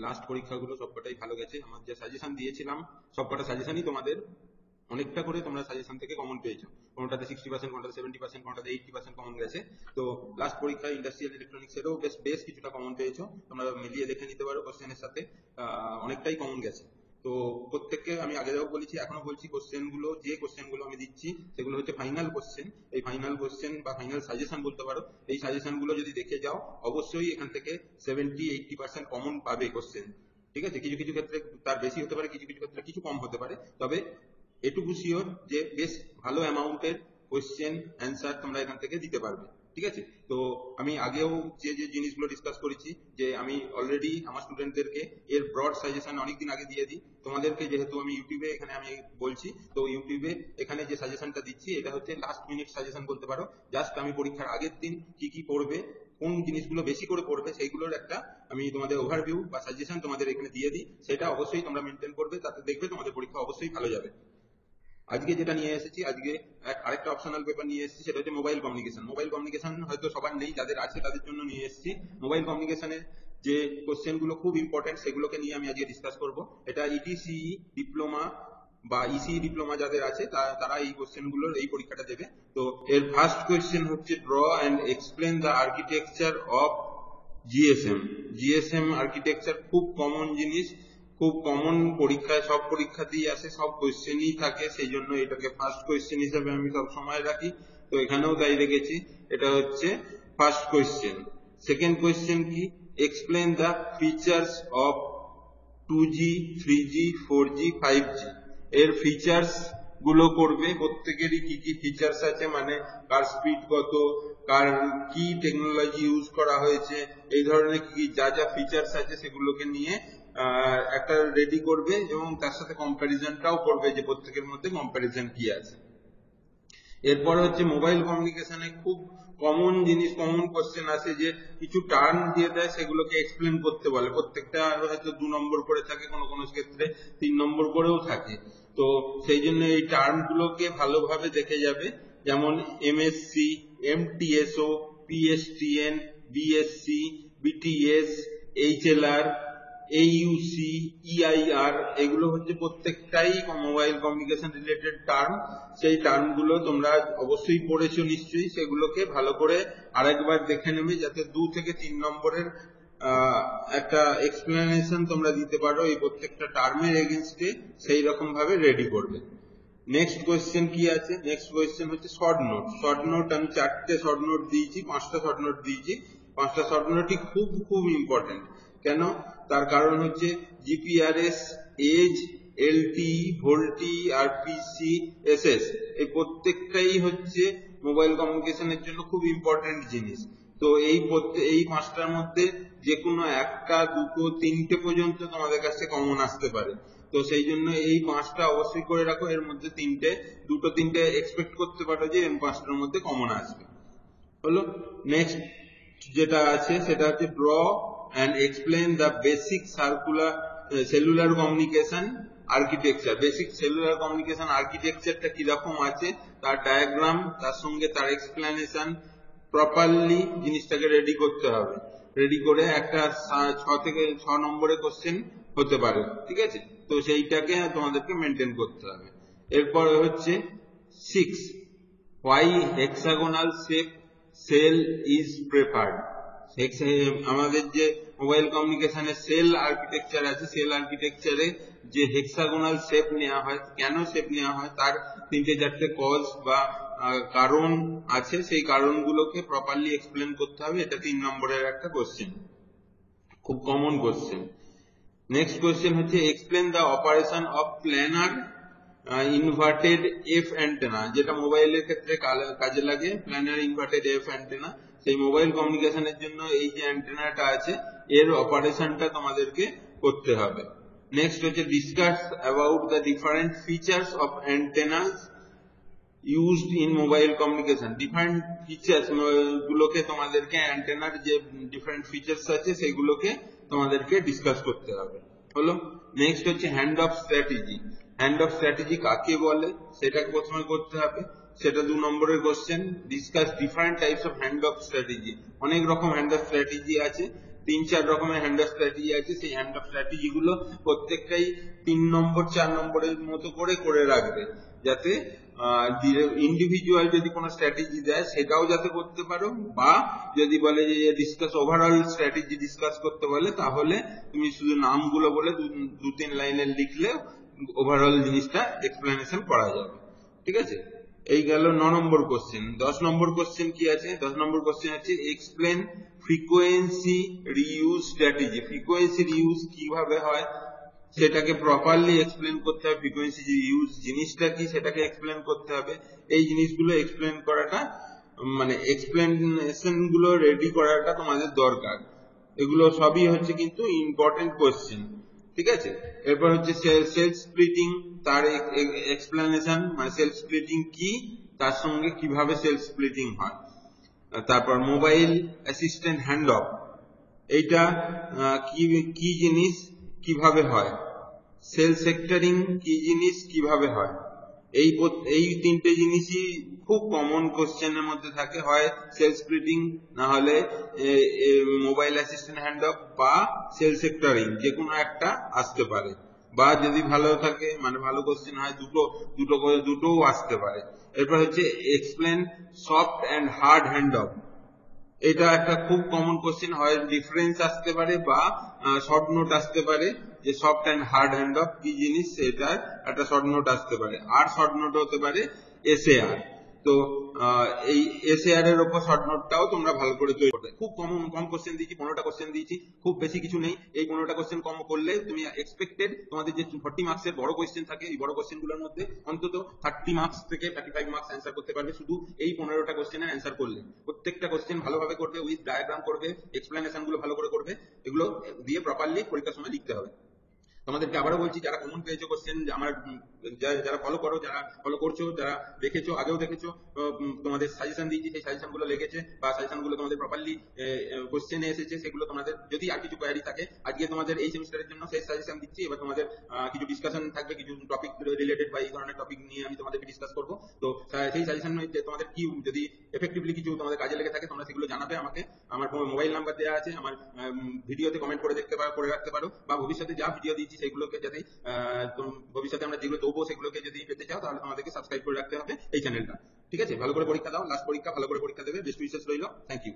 Last পরীক্ষাগুলো সবকটাই ভালো গেছে। আমার যে সাজেশন দিয়েছিলাম সবকটা সাজেশনই তোমাদের অনেকটা করে তোমরা সাজেশন থেকে কমন পেয়েছো। কোনটাতে 60%, কোনটাতে 70%, কোনটাতে 80% কমন গেছে। তো লাস্ট পরীক্ষায় ইন্ডাস্ট্রিয়াল ইলেকট্রনিক্সেরও বেশ কিছুটা কমন পেয়েছো, তোমরা মিলিয়ে দেখে নিতে পারো কোশ্চেনের সাথে, অনেকটাই কমন গেছে। তো প্রত্যেককে আমি আগেও বলেছি, এখনো বলছি, যে কোশ্চেনগুলো আমি দিচ্ছি সেগুলো হচ্ছে ফাইনাল কোশ্চেন। এই ফাইনাল কোশ্চেন বা ফাইনাল সাজেশন বলতে পারো। এই সাজেশনগুলো যদি দেখে যাও অবশ্যই এখান থেকে 70-80% কমন পাবে কোশ্চেন। ঠিক আছে, কিছু কিছু ক্ষেত্রে তার বেশি হতে পারে, কিছু কিছু ক্ষেত্রে কিছু কম হতে পারে, তবে এটুকু শিওর যে বেশ ভালো অ্যামাউন্টের কোশ্চেন অ্যান্সার তোমরা এখান থেকে দিতে পারবে। ঠিক আছে, তো আমি আগেও যে যে জিনিসগুলো ডিসকাস করেছি, যে আমি অলরেডি আমার স্টুডেন্টদেরকে এর ব্রড সাজেশন অনেকদিন আগে দিয়ে দিই। তোমাদেরকে যেহেতু আমি ইউটিউবে এখানে আমি বলছি, তো ইউটিউবে এখানে যে সাজেশনটা দিচ্ছি এটা হচ্ছে লাস্ট মিনিট সাজেশন বলতে পারো। জাস্ট আমি পরীক্ষার আগের দিন কি কি পড়বে, কোন জিনিসগুলো বেশি করে পড়বে, সেইগুলোর একটা আমি তোমাদের ওভারভিউ বা সাজেশন তোমাদের এখানে দিয়ে দিই। সেটা অবশ্যই তোমরা মেনটেন করবে, তাতে দেখবে তোমাদের পরীক্ষা অবশ্যই ভালো যাবে। আজকে যেটা নিয়ে এসেছি, আজকে আরেকটা অপশনাল পেপার নিয়ে এসেছি, সেটা হচ্ছে মোবাইল কমিউনিকেশন। মোবাইল কমিউনিকেশন হয়তো সবার নেই, যাদের আছে তাদের জন্য নিয়ে এসেছি। মোবাইল কমিউনিকেশনের যে কোশ্চেন গুলো খুব ইম্পর্টেন্ট, সেগুলোকে নিয়ে আমি আজকে ডিসকাস করব। এটা ইটিসি ডিপ্লোমা বা ইসি ডিপ্লোমা যাদের আছে তারা এই কোশ্চেন গুলোর এই পরীক্ষাটা দেবে। তো এর ফার্স্ট কোশ্চেন হচ্ছে draw and explain the architecture of GSM. GSM architecture খুব কমন জিনিস, খুব কমন, পরীক্ষায় সব পরীক্ষাতেই আসে, সব কোয়েশ্চেনই থাকে, সেই জন্য এটাকে ফার্স্ট কোয়েশ্চেন হিসেবে আমি সব সময় রাখি। তো এখানেও তাই রেখেছি, এটা হচ্ছে ফার্স্ট কোয়েশ্চেন। সেকেন্ড কোয়েশ্চেন কি, explain the features of 2G, 3G, 4G, 5G। এর ফিচার্স গুলো করবে, প্রত্যেকেরই কি কি ফিচার্স আছে, মানে কার স্পিড কত, কার কি টেকনোলজি ইউজ করা হয়েছে, এই ধরনের কি যা যা ফিচার্স আছে সেগুলোকে নিয়ে একটা রেডি করবে, এবং তার সাথে কম্প্যারিজনটাও করবে যে প্রত্যেকের মধ্যে কম্প্যারিজন কি আছে। এরপর হচ্ছে মোবাইল কমিউনিকেশনে খুব কমন জিনিস, কমন কোশ্চেন আছে, যে কিছু টার্ম দিয়ে দেয়, সেগুলোকে এক্সপ্লেন করতে বলে। প্রত্যেকটা হয়তো 2 নম্বর করে থাকে, কোনো কোনো ক্ষেত্রে 3 নম্বর করেও থাকে। তো সেই জন্য এই টার্ম গুলোকে ভালোভাবে দেখে যাবে, যেমন MSC, MTSO, PSTN, BSC, BTS, HLR, AUC, EIR, এগুলো হচ্ছে প্রত্যেকটাই মোবাইল কমিউনিকেশন রিলেটেড টার্ম। সেই টার্মগুলো তোমরা অবশ্যই পড়েছো নিশ্চয়ই, সেগুলোকে ভালো করে আরেকবার দেখে নেবে, যাতে 2 থেকে 3 নম্বরের একটা এক্সপ্লেনেশন তোমরা দিতে পারো এই প্রত্যেকটা টার্মের এগেইনস্টে, সেই রকম ভাবে রেডি করবে। নেক্সট কোয়েশ্চেন কি আছে, নেক্সট কোয়েশ্চেন হচ্ছে শর্ট নোট। শর্ট নোট আমি 4টে শর্ট নোট দিয়েছি, 5টা শর্ট নোট দিয়েছি। 5টা শর্ট নোটই খুব খুব ইম্পর্টেন্ট। কেন, তার কারণ হচ্ছে GPRS, EDGE, LTE, VoLTE, RPC, SS, এই প্রত্যেকটাই হচ্ছে মোবাইল কমিউনিকেশনের জন্য খুব ইম্পর্টেন্ট জিনিস। তো এই 5টার মধ্যে যে কোনো একটা, দুটো, 3টে পর্যন্ত তোমাদের কাছে কমন আসতে পারে। তো সেই জন্য এই 5টা অবশ্যই করে রাখো, এর মধ্যে 3টে, 2-3টে এক্সপেক্ট করতে পারো যে এই 5টার মধ্যে কমন আসবে। হলো, নেক্সট যেটা আছে সেটা হচ্ছে draw and explain the basic cellular communication architecture. Basic cellular communication আর্কিটেকচারটা কিরকম আছে, তার ডায়াগ্রাম, তার সঙ্গে তার এক্সপ্লেনেশন, প্রপারলি জিনিসটাকে রেডি করতে হবে। রেডি করে একটা 6 থেকে 6 নম্বরের কোশ্চেন হতে পারে। ঠিক আছে, তো সেইটাকে তোমাদেরকে মেনটেন করতে হবে। এরপর হচ্ছে 6, why hexagonal shape cell is preferred. আমাদের যে মোবাইল কমিউনিকেশনের সেল আর্কিটেকচার আছে, সেল আর্কিটেকচারে যে হেক্সাগোনাল শেপ নেওয়া হয়, কেন শেপ নেওয়া হয়, তার 3-4টে কজ বা কারণ আছে, সেই কারণগুলোকে প্রপারলি এক্সপ্লেন করতে হবে। এটা 3 নম্বরের একটা কোশ্চেন, খুব কমন কোশ্চেন। নেক্সট কোশ্চেন হচ্ছে explain the operation of planar inverted F antenna, যেটা মোবাইলের ক্ষেত্রে কাজে লাগে, প্ল্যানার ইনভার্টেড এফ অ্যান্টেনা। সেই মোবাইল কমিউনিকেশনের জন্য এই যে অ্যান্টেনাটা আছে, এর অপারেশনটা তোমাদেরকে করতে হবে। নেক্সট হচ্ছে discuss about the different features of antennas used in mobile communication. Different features গুলোকে তোমাদেরকে, অ্যান্টেনার যে ডিফারেন্ট ফিচার্স আছে সেগুলোকে তোমাদেরকে ডিসকাস করতে হবে। হলো, নেক্সট হচ্ছে hand of strategy. Hand of strategy কাকে বলে সেটাকে প্রথমে করতে হবে। সেটা 2 নম্বরের question. Discuss different types of hand of strategy, অনেক রকম হ্যান্ড অফ স্ট্র্যাটেজি আছে, 3-4 রকমের হ্যান্ড অফ স্ট্র্যাটেজি আছে। সেই হ্যান্ড অফ স্ট্র্যাটেজি গুলো প্রত্যেকটাই 3 নম্বর 4 নম্বরের মতো করে রাখবে, যাতে ইন্ডিভিজুয়াল যদি কোনো স্ট্র্যাটেজি দেয় সেটাও যাতে করতে পারো, বা যদি বলে যে ডিসকাস ওভারঅল স্ট্র্যাটেজি ডিসকাস করতে বলে, তাহলে তুমি শুধু নামগুলো বলে 2-3 লাইনের লিখলে ওভারঅল জিনিসটা এক্সপ্লেনেশন করা যাবে। ঠিক আছে, এই গেল 9 নম্বর কোশ্চেন। 10 নম্বর কোশ্চেন কি আছে? 10 নম্বর কোশ্চেন আছে explain frequency reuse strategy. Frequency reuse কিভাবে হয় সেটাকে প্রপারলি এক্সপ্লেন করতে হবে। ফ্রিকোয়েন্সি রিইউজ জিনিসটা কি সেটাকে এক্সপ্লেন করতে হবে। এই জিনিসগুলো এক্সপ্লেন করাটা, মানে এক্সপ্লেনেশন গুলো রেডি করাটা তোমাদের দরকার। এগুলো সবই হচ্ছে কিন্তু ইম্পর্টেন্ট কোশ্চেন। ঠিক আছে, এরপর হচ্ছে সেলফ স্প্লিটিং, তার এক্সপ্লেনেশন, মানে সেলফ স্প্লিটিং কি, তার সঙ্গে কিভাবে সেলফ স্প্লিটিং হয়। তারপর মোবাইল অ্যাসিস্ট্যান্ট হ্যান্ড অফ, এইটা কি জিনিস, কিভাবে হয়। সেল সেক্টরিং কি জিনিস, কিভাবে হয়। এই 3টে জিনিসই খুব কমন কোশ্চেনের মধ্যে থাকে, হয় সেল স্প্লিটিং, না হলে মোবাইল অ্যাসিস্ট্যান্ট হ্যান্ড অফ, বা সেল সেক্টরিং, যে কোনো একটা আসতে পারে। বা যদি ভালো থাকে, মানে ভালো কোশ্চেন হয়, দুটোও আসতে পারে। এরপর হচ্ছে explain soft and hard hand of. এটা একটা খুব কমন কোশ্চেন, হয় ডিফারেন্স আসতে পারে বা শর্ট নোট আসতে পারে, যে soft and hard hand of কি জিনিস সেটার একটা শর্ট নোট আসতে পারে। আর শর্ট নোট হতে পারে এসএআর। তো এই এসএআর এর উপর শর্ট নোটটাও তোমরা ভালো করে তৈরি করবে। খুব কম কোশ্চেন দিয়েছি, 15টা কোশ্চেন দিয়েছি, খুব বেশি কিছু নেই। এই 15টা কোশ্চেন কম করলে তুমি এক্সপেক্টেড তোমাদের যে 40 মার্কসের বড় কোশ্চেন থাকে, এই বড় কোশ্চেন গুলোর মধ্যে অন্তত 30 মার্কস থেকে 35 মার্কস অ্যান্সার করতে পারবে শুধু এই 15টা কোশ্চেনের অ্যান্সার করলে। প্রত্যেকটা কোশ্চেন ভালোভাবে করবে, উইথ ডায়াগ্রাম করবে, এক্সপ্লেনেশন গুলো ভালো করে করবে, এগুলো দিয়ে প্রপারলি পরীক্ষার সময় লিখতে হবে। তোমাদেরকে আবারও বলছি, যারা কমন পেয়েছো কোশ্চেন, আমার যারা ফলো করো, যারা ফলো করছো, যারা দেখেছো, আগেও দেখেছো, তোমাদের সাজেশন দিয়েছি, সেই সাজেশন গুলো লেগেছে বা সাজেশন গুলো তোমাদের প্রপারলি কোশ্চেনে এসেছে, সেগুলো তোমাদের যদি আর কিছু কোয়ারি থাকে, আজকে তোমাদের এই সেমিস্টারের জন্য সেই সাজেশন দিচ্ছি। এবার তোমাদের কিছু ডিসকাশন থাকবে, কিছু টপিক রিলেটেড বা এই ধরনের টপিক নিয়ে আমি তোমাদেরকে ডিসকাস করবো। তো সেই সাজেশন তোমাদের কি যদি এফেক্টিভলি কিছু তোমাদের কাজে লেগে থাকে, তোমরা সেগুলো জানাবে আমাকে। আমার মোবাইল নাম্বার দেওয়া আছে, আমার ভিডিওতে কমেন্ট করে রাখতে পারো, বা ভবিষ্যতে যা ভিডিও দিচ্ছি সেগুলোকে যদি ভবিষ্যতে আমরা যেগুলো দেবো সেগুলোকে যদি পেতে চাও, তাহলে তোমাদেরকে সাবস্ক্রাইব করে রাখতে হবে এই চ্যানেলটা। ঠিক আছে, ভালো করে পরীক্ষা দাও, লাস্ট পরীক্ষা, ভালো করে পরীক্ষা দেবে। বেস্ট উইশেস রইল। Thank you.